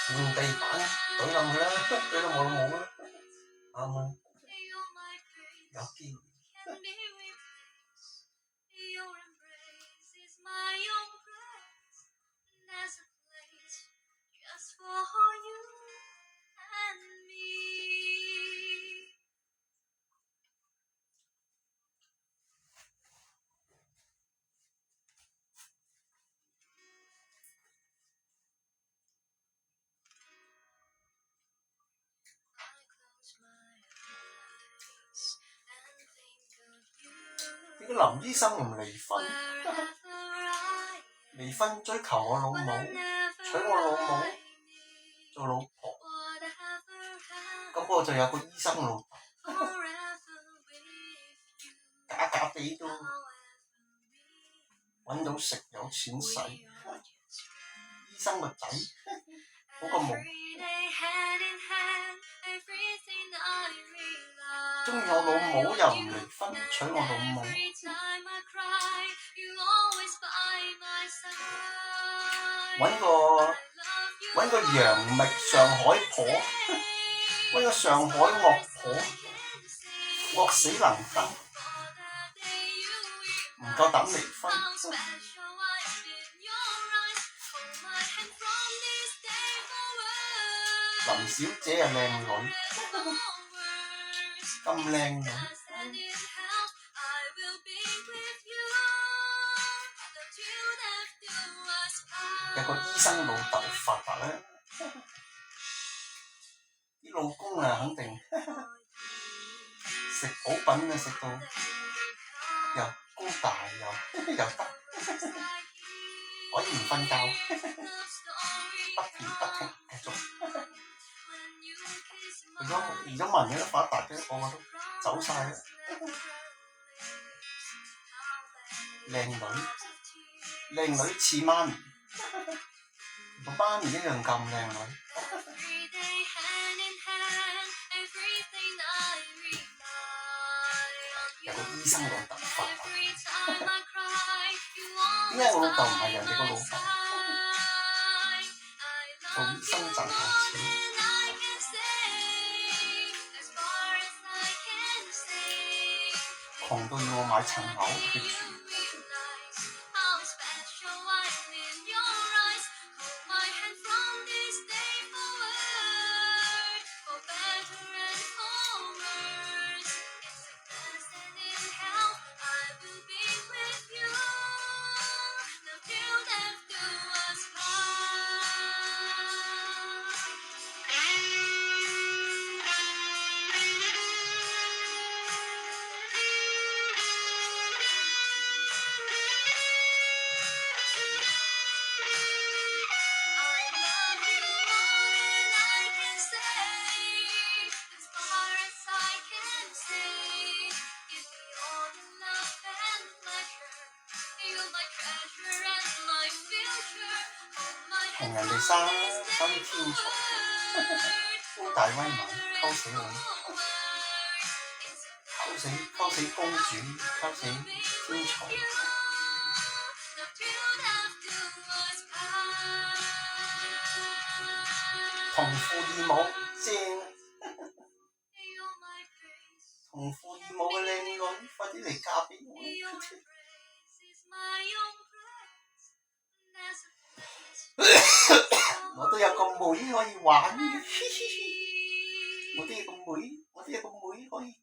換地板懟冧佢啦，懟到冇啦，啱啦，有機會。點解林醫生唔離婚？離婚追求我老母，娶我老母做老婆，咁我就有個醫生老豆，假假地都揾到食有錢使，醫生個仔好過冇。中意我老母又唔離婚，娶我老母。揾個楊冪上海婆，揾個上海惡婆，惡死能登，唔夠膽離婚。林小姐係靚女，咁靚女。有個醫生老豆發達咧，啲老公啊肯定食補品啊食到又高大又得，可以唔瞓覺，不停繼續。而家文人都發達嘅，個個都走晒啦。靚女似媽咪，個媽咪一樣咁靚女。有個醫生老豆發達，點解我老豆唔係人哋個老闆？做醫生賺大錢。窮到要我買層樓去住。同人哋生天才，高大威猛，溝死我，溝死公主，溝死天才。同父異母正，同父異母嘅靚女，快啲嚟嫁俾我！我都有個妹可以玩嘅，我都有個妹可以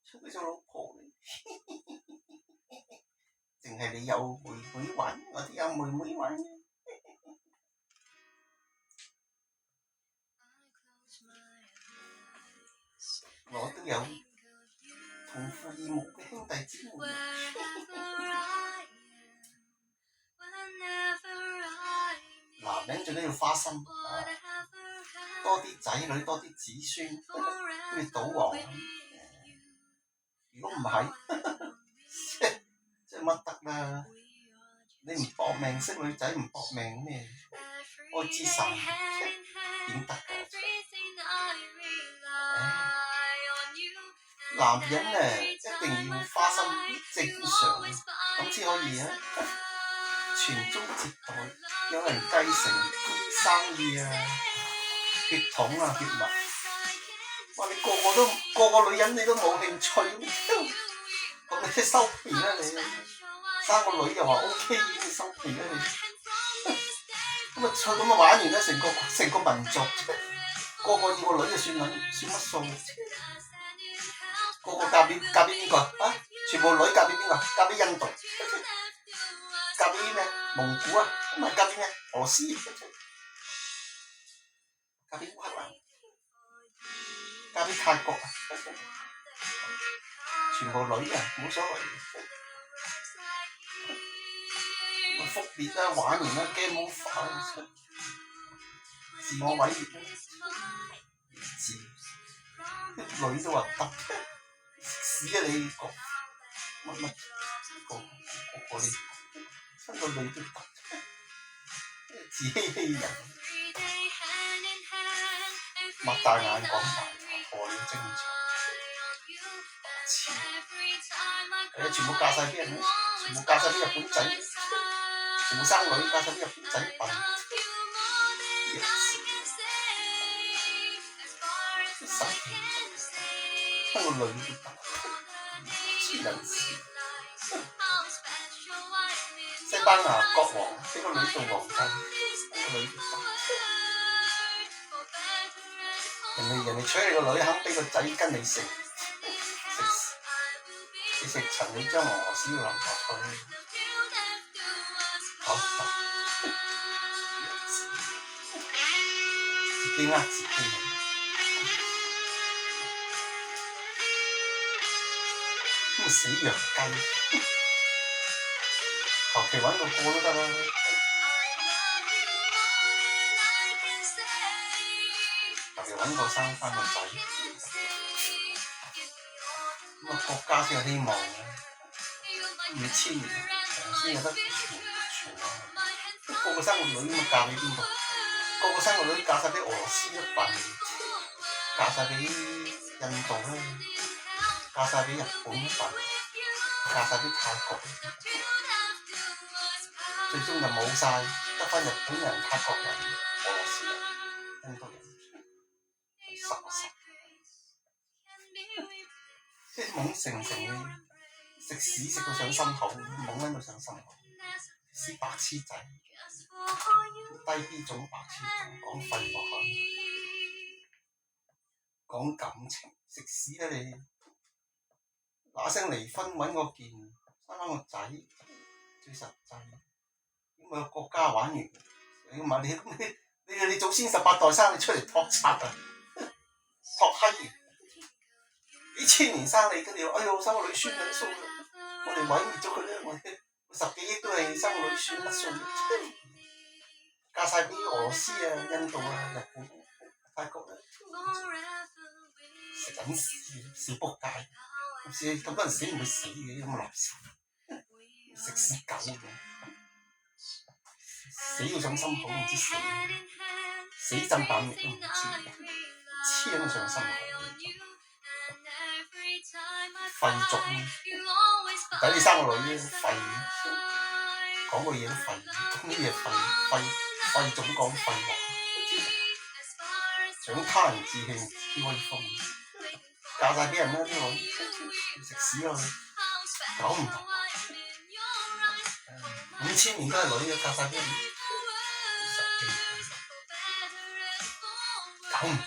娶佢做老婆嘅。淨係你有妹妹玩，我都有妹妹玩嘅。我都有同父異母嘅兄弟姊妹。男人最緊要花心，多啲仔女，多啲子孫，好似賭王咁。如果唔係，即係乜得啦？你唔搏命識女仔，唔搏命咩？愛之神點得㗎？男人一定要花心正常，咁先可以傳宗接代，有人繼承生意血統血脈。哇！你個個女人你都冇興趣，咁你即收皮啦你！生個女又話 OK， 你收皮啦你！咁玩完啦，成個民族，個個要個女就算乜數？個個嫁俾邊個啊？全部女嫁俾邊個？嫁俾印度？嫁俾咩？蒙古啊？唔係嫁俾咩？俄羅斯？嫁俾烏克蘭？嫁俾泰國啊？全部女冇所謂。覆滅啦，玩完啦 ，game over， 自我毀滅啦，女都話得，屎啊你個乜個你親個女都得，自欺欺人，擘大眼講大話，破了精彩，全部嫁晒俾人，全部嫁晒俾日本仔。全部生女嫁晒啲日本仔笨，神氣，親個女都得，黐人線。西班牙國王俾個女做皇帝，個女都得。人哋娶你個女肯俾個仔跟你食，你食陳你將俄羅斯要淋下菜。自己呃自己，咁死弱雞，求其揾個都得啦。求其揾個生翻個仔，咁國家先有希望嘅。2000年先有得傳個個生個女咁嫁俾邊個？個個生個女嫁晒俾俄羅斯一笨，嫁晒俾印度啦，嫁晒俾日本一笨，嫁晒俾泰國，最終就冇晒，得翻日本人、泰國人、俄羅斯人、印度人，即係懵成嘅，食屎食到上心口，懵喺度上心口，屎白痴仔。低 B 種白痴種講廢話，講感情食屎啦你！嗱聲離婚揾個件生翻個仔最實際，咁個國家玩完，你問你祖先18代生你出嚟托賊啊？托閪！幾千年生你，跟住哎呦生個女孫緊數，我哋毀滅咗佢啦！我哋10幾億都係生個女孫乜數？嫁晒俾俄羅斯印度日本、泰國食緊屎，死仆街！咁多人死唔會死嘅，咁垃圾，食屎狗咁，死到上心口唔知死震彈亦都唔知，黐喺上心口。廢種，抵你生個女廢，講個嘢都廢，講啲嘢廢種講廢話，長他人志氣啲威風，嫁晒俾人啦啲女，食屎啦佢，搞唔同，5000年都係女嘅，嫁晒俾人，搞唔同。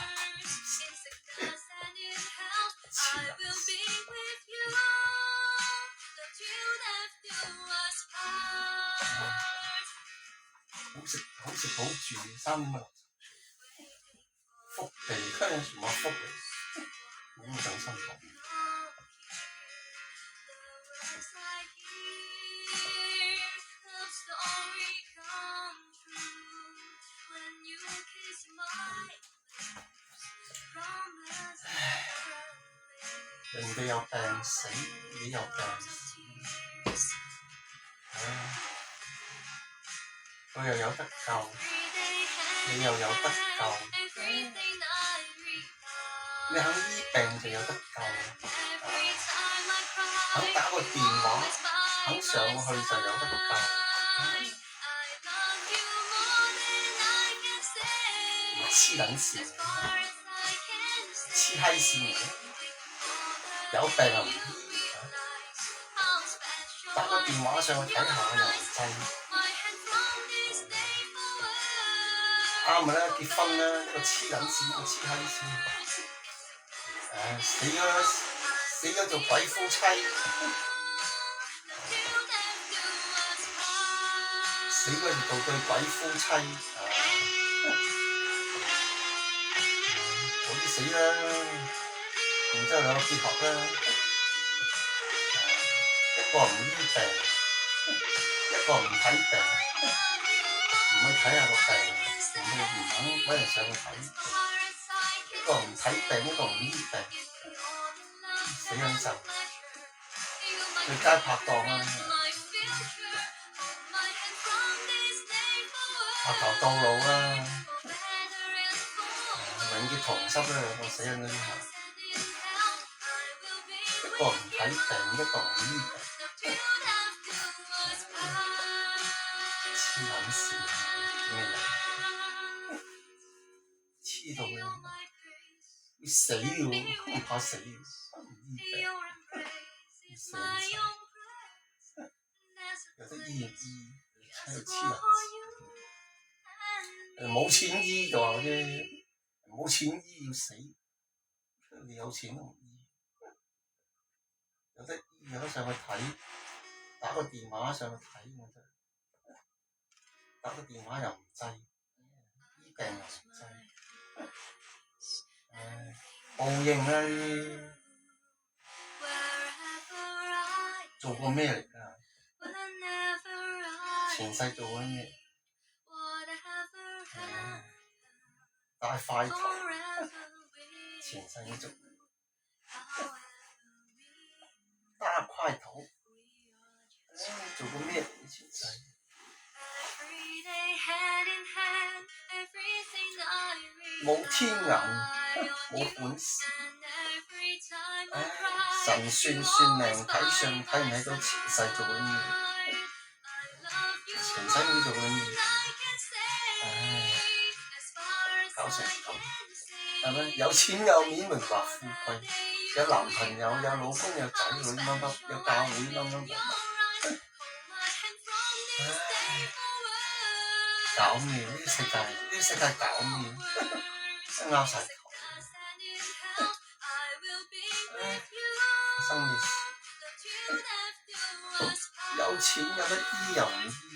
好食好住，3點啊！福地，香港全部福地，冇咁上心講。人哋有病死，你有病死，佢又有得救，你又有得救，你肯醫病就有得救，肯打個電話，肯上去就有得救，黐撚線，黐閪線嘅，有病又唔醫，打個電話上去睇下又唔制。啱咪啦，結婚啦，呢個黐撚線，呢個黐閪線，死咗做鬼夫妻，死咗就做對鬼夫妻，早啲死啦，然之後兩個結合啦，一個唔醫病，一個唔睇病，唔去睇下個病。唔肯揾人上去睇，一個唔睇病，一個唔醫病，死撚實，去街拍檔啦，拍頭到老啦，永結同心啦兩個死撚咗之後，一個唔睇病，一個唔醫病，黐撚線咩人？黐到嘅，要死了，唔怕死，唔醫病，死人死，有得醫就醫，喺度黐人線，冇錢醫就話啫，冇錢醫要死，你有錢都唔醫，有得醫有得上去睇，打個電話上去睇我真係，打個電話又唔制，醫病又唔制。報應啦呢啲，做過咩嚟㗎？前世做緊咩？大塊頭，前世你做大塊頭，做過咩嚟前世？冇天眼，冇本事。神算命睇相睇唔睇到前世做緊咩？前世你做緊咩？搞成咁，係咪？有錢有面榮華富貴，有男朋友有老公有仔女乜乜，有教會乜乜乜，搞咩？呢啲世界搞咩？真拗晒頭。發生咩事？有錢有得醫又唔醫，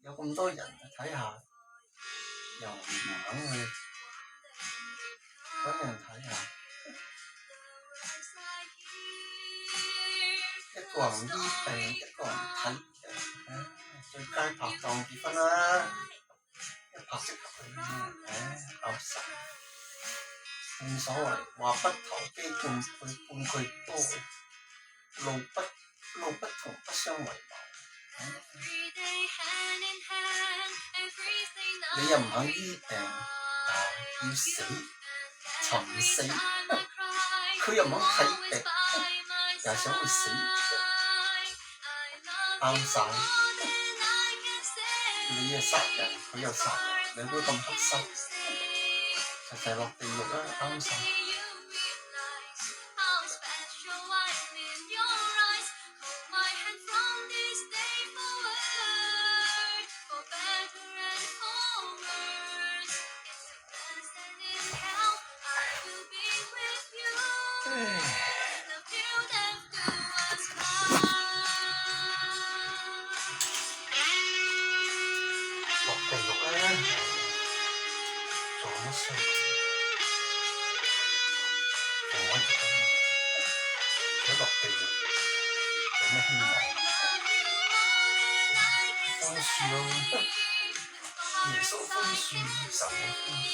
有咁多人睇下，又唔肯去揾人睇下，一個唔醫病，一個唔睇病，最佳拍檔結婚啦，一拍即合佢，啱晒。正所謂話不投機半句多，路不同不相為謀。你又唔肯醫病，要死，黐尋死，佢又唔肯睇病，又係想去死，啱晒。你又殺人，佢又殺人，兩個咁黑心，齊落地獄啦，啱晒。落地獄咧，做乜衰？我亦咁問，如果落地獄有咩希望？寬恕咯，耶穌寬恕，神嘅寬恕。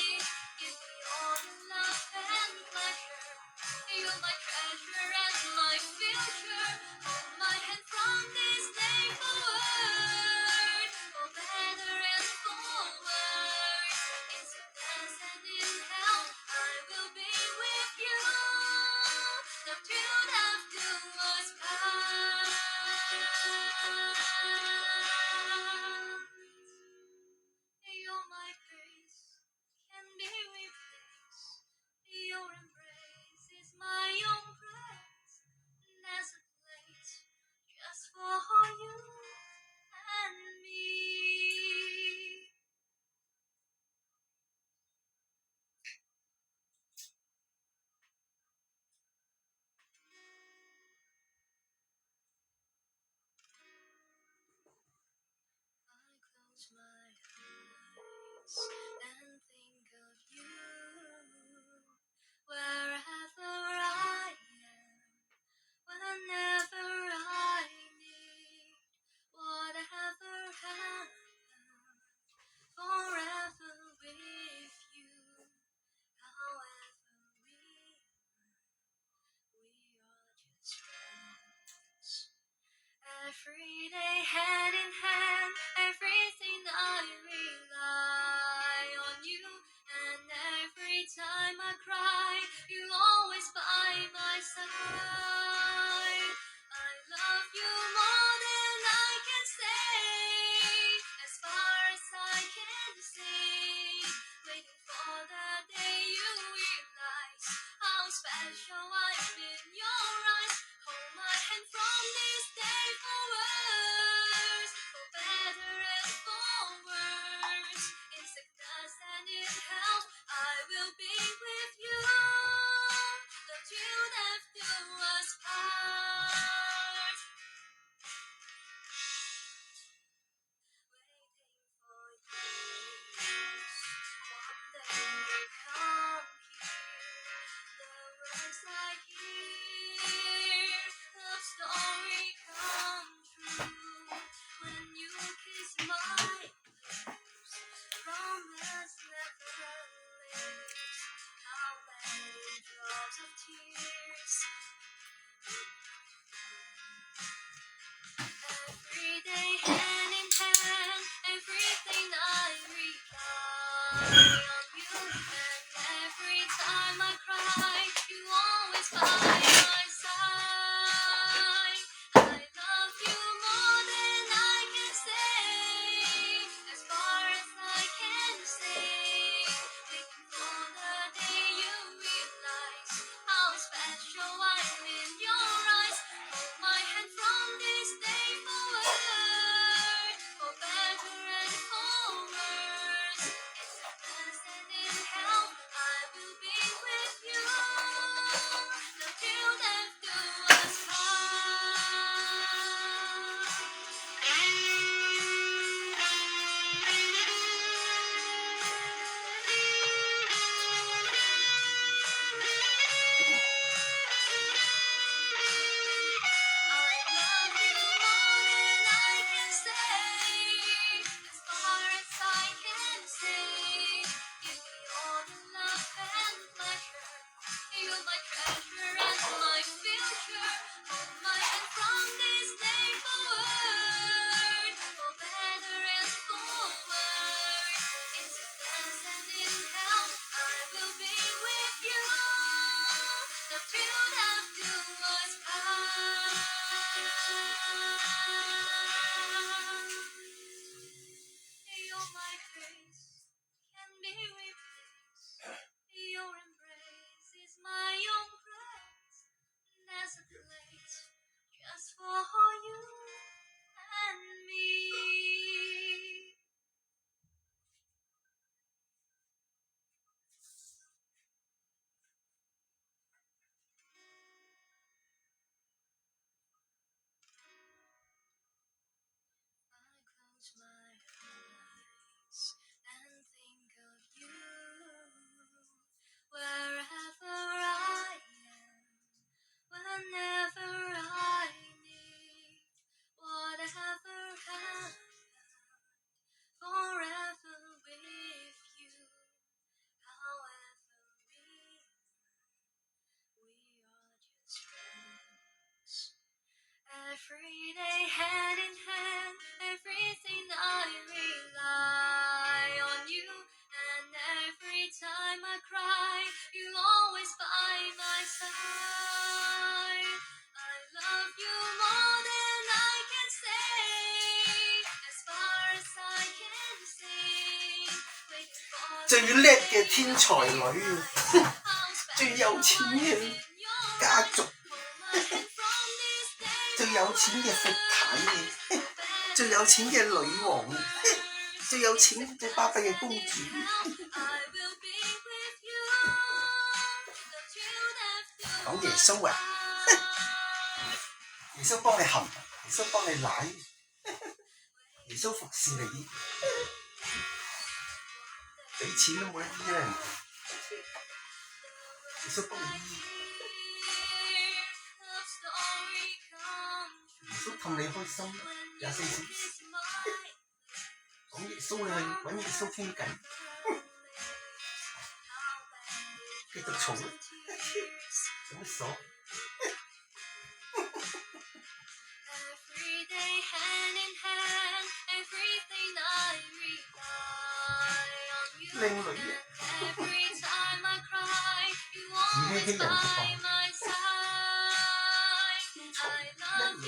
最叻嘅天才女，最有錢嘅家族，最有錢嘅闊太，最有錢嘅女王，最有錢最巴閉嘅公主。講耶穌啊，耶穌幫你含，耶穌幫你奶，耶穌服侍你，俾錢都冇得醫啦，耶穌幫你醫，耶穌氹你開心24小時，講耶穌你去揾耶穌傾偈，繼續嘈啦，有乜所？靚女啊，自欺欺人嘅當，天才叻女，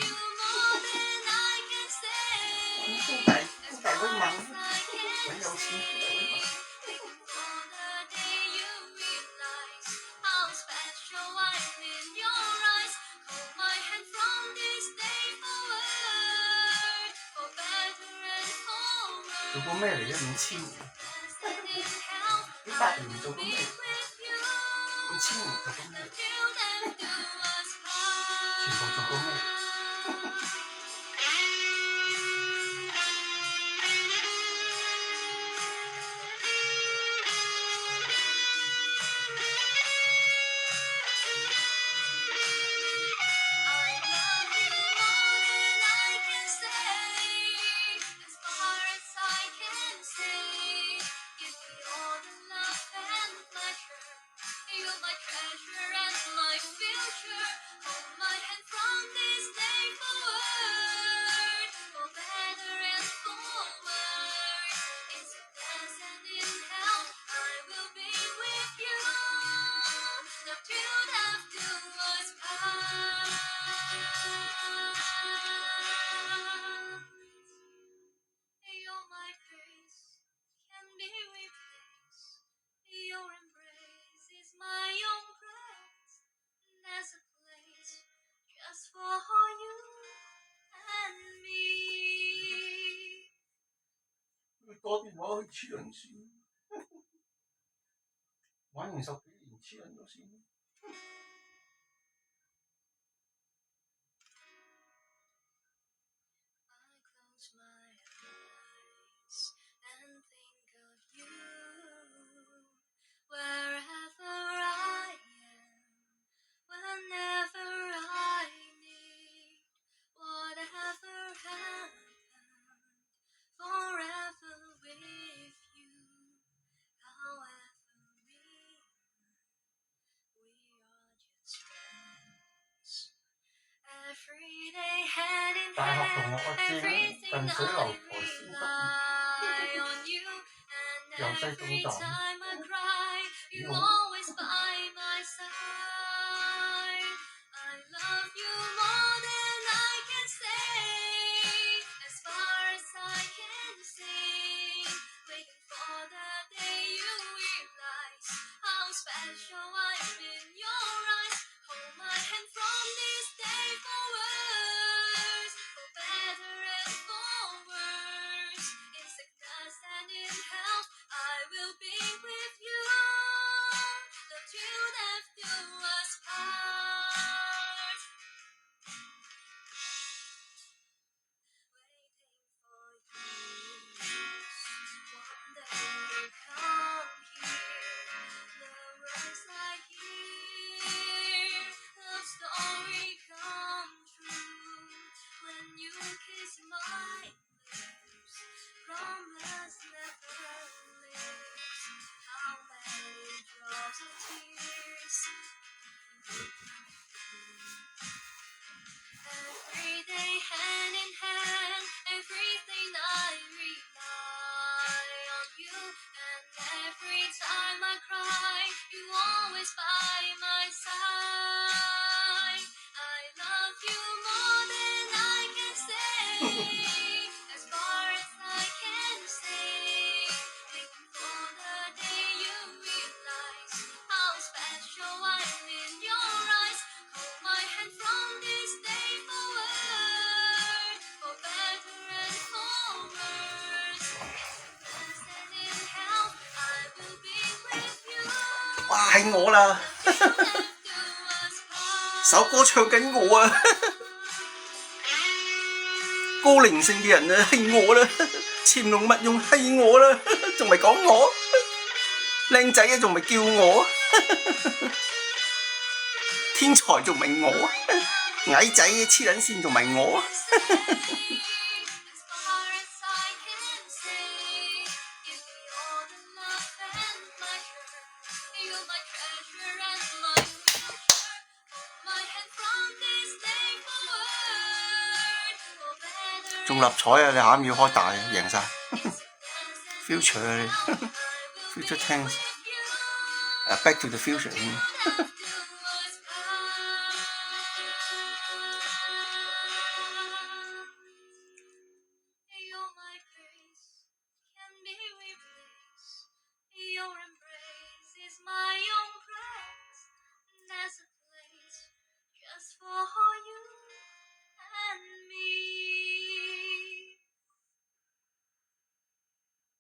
揾高大威猛，揾有錢高大威猛。做過咩嚟嘅？5000年，幾百年做過咩？5000年做過咩？全部做過咩？打電話去黐撚線，玩完10幾年黐撚咗線。大學同學阿正近水樓台先得意，由細到大，哇，係我啦！首歌唱緊我啊！高靈性嘅人啊，係我啦！潛龍勿用係我啦，仲咪講我？靚仔啊，仲咪叫我？天才仲咪我？矮仔黐撚線仲咪我？中立彩啊！你下面要開大啊，贏晒 future 啊你 future tense Back to the future